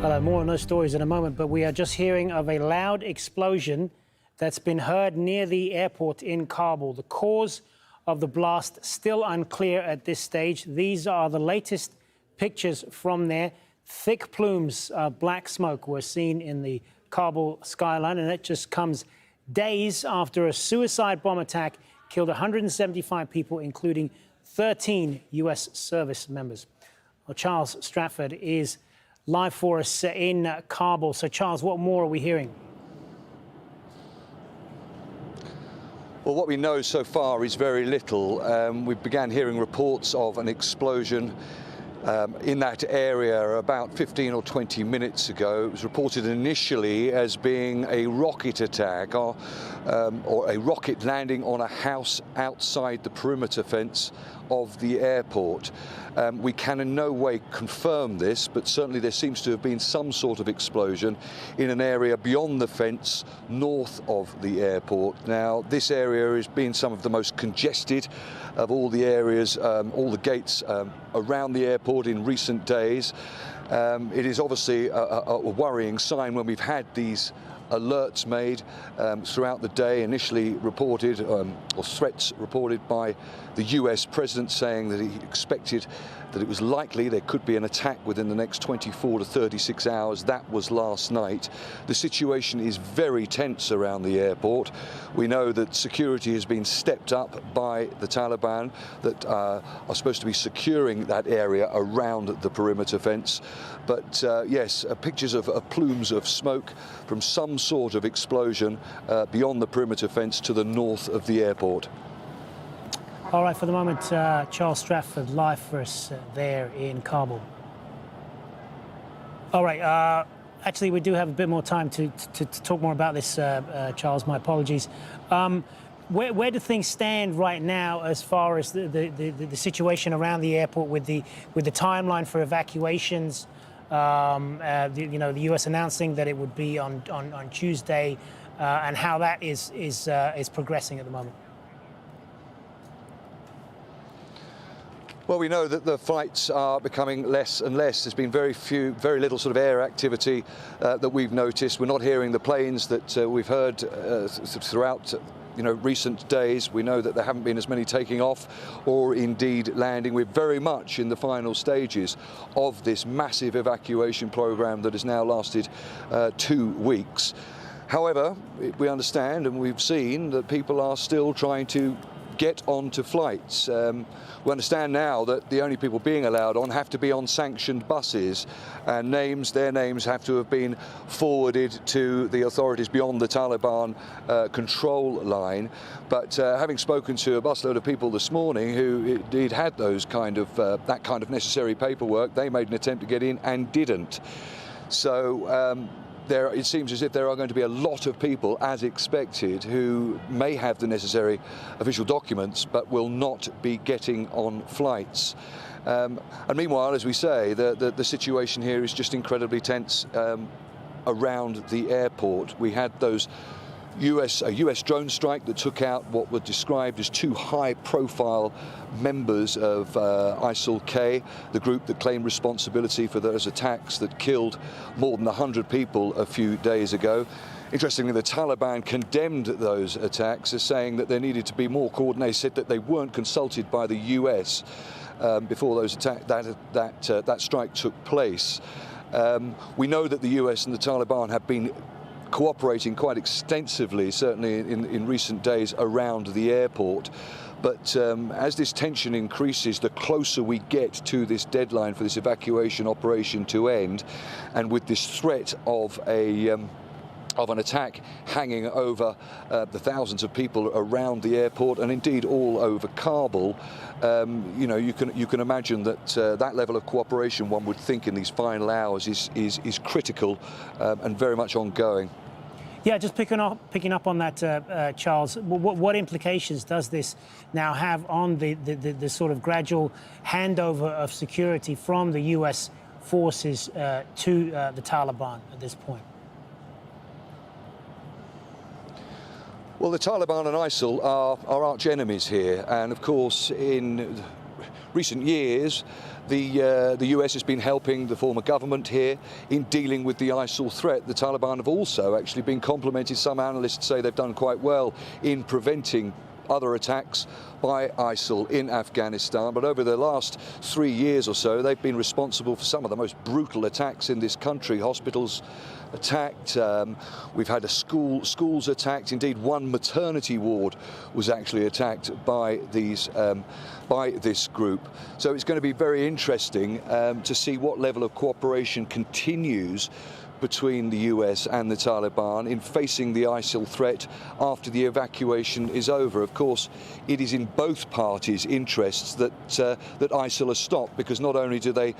Hello, more on those stories in a moment, but we are just hearing of a loud explosion that's been heard near the airport in Kabul. The cause of the blast still unclear at this stage. These are the latest pictures from there. Thick plumes of black smoke were seen in the Kabul skyline, and it just comes days after a suicide bomb attack killed 175 people, including 13 U.S. service members. Well, Charles Stratford is live for us in Kabul. So, Charles, what more are we hearing? Well, what we know so far is very little. We began hearing reports of an explosion in that area about 15 or 20 minutes ago. It was reported initially as being a rocket attack or a rocket landing on a house outside the perimeter fence of the airport. We can in no way confirm this, but certainly there seems to have been some sort of explosion in an area beyond the fence north of the airport. Now, this area has been some of the most congested of all the areas, all the gates around the airport in recent days. It is obviously a worrying sign when we've had these alerts made throughout the day, initially reported, or threats reported by the US president saying that he expected that it was likely there could be an attack within the next 24 to 36 hours. That was last night. The situation is very tense around the airport. We know that security has been stepped up by the Taliban that are supposed to be securing that area around the perimeter fence. But yes, pictures of plumes of smoke from some sort of explosion beyond the perimeter fence to the north of the airport. All right, for the moment, Charles Stratford live for us there in Kabul. All right, actually, we do have a bit more time to talk more about this, Charles. My apologies. Where do things stand right now as far as the situation around the airport with the timeline for evacuations? The U.S. announcing that it would be on Tuesday, and how that is progressing at the moment. Well, we know that the flights are becoming less and less. There's been very little sort of air activity that we've noticed. We're not hearing the planes that we've heard throughout recent days. We know that there haven't been as many taking off or indeed landing. We're very much in the final stages of this massive evacuation program that has now lasted 2 weeks. However, we understand and we've seen that people are still trying to get onto flights. We understand now that the only people being allowed on have to be on sanctioned buses, and their names have to have been forwarded to the authorities beyond the Taliban control line. But having spoken to a busload of people this morning who indeed had that kind of necessary paperwork, they made an attempt to get in and didn't. So it seems as if there are going to be a lot of people, as expected, who may have the necessary official documents but will not be getting on flights. And meanwhile, as we say, the situation here is just incredibly tense around the airport. We had a US drone strike that took out what were described as 2 high-profile members of Intl, the group that claimed responsibility for those attacks that killed more than 100 people a few days ago. Interestingly, the Taliban condemned those attacks as saying that there needed to be more coordination, said that they weren't consulted by the US before that strike took place. We know that the US and the Taliban have been cooperating quite extensively, certainly in recent days, around the airport. But as this tension increases, the closer we get to this deadline for this evacuation operation to end, and with this threat of an attack hanging over the thousands of people around the airport and indeed all over Kabul, you can imagine that that level of cooperation, one would think, in these final hours is critical and very much ongoing. Yeah, just picking up on that, Charles. What implications does this now have on the sort of gradual handover of security from the U.S. forces to the Taliban at this point? Well, the Taliban and ISIL are arch enemies here, and of course in recent years, the US has been helping the former government here in dealing with the ISIL threat. The Taliban have also actually been complimented. Some analysts say they've done quite well in preventing other attacks by ISIL in Afghanistan, but over the last 3 years or so they've been responsible for some of the most brutal attacks in this country. Hospitals attacked, we've had schools attacked, indeed one maternity ward was actually attacked by this group. So it's going to be very interesting to see what level of cooperation continues between the US and the Taliban in facing the ISIL threat after the evacuation is over. Of course, it is in both parties' interests that ISIL is stopped, because not only do they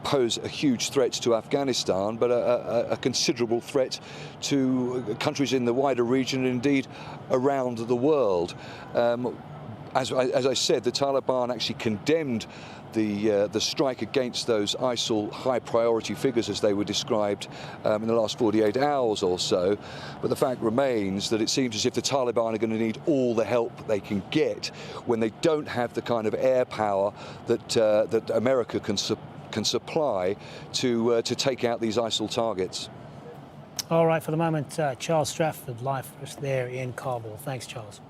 pose a huge threat to Afghanistan, but a considerable threat to countries in the wider region and indeed around the world. As I said, the Taliban actually condemned the strike against those ISIL high priority figures, as they were described, in the last 48 hours or so. But the fact remains that it seems as if the Taliban are going to need all the help they can get when they don't have the kind of air power that America can supply to take out these ISIL targets. All right, for the moment, Charles Strafford, live for us there in Kabul. Thanks, Charles.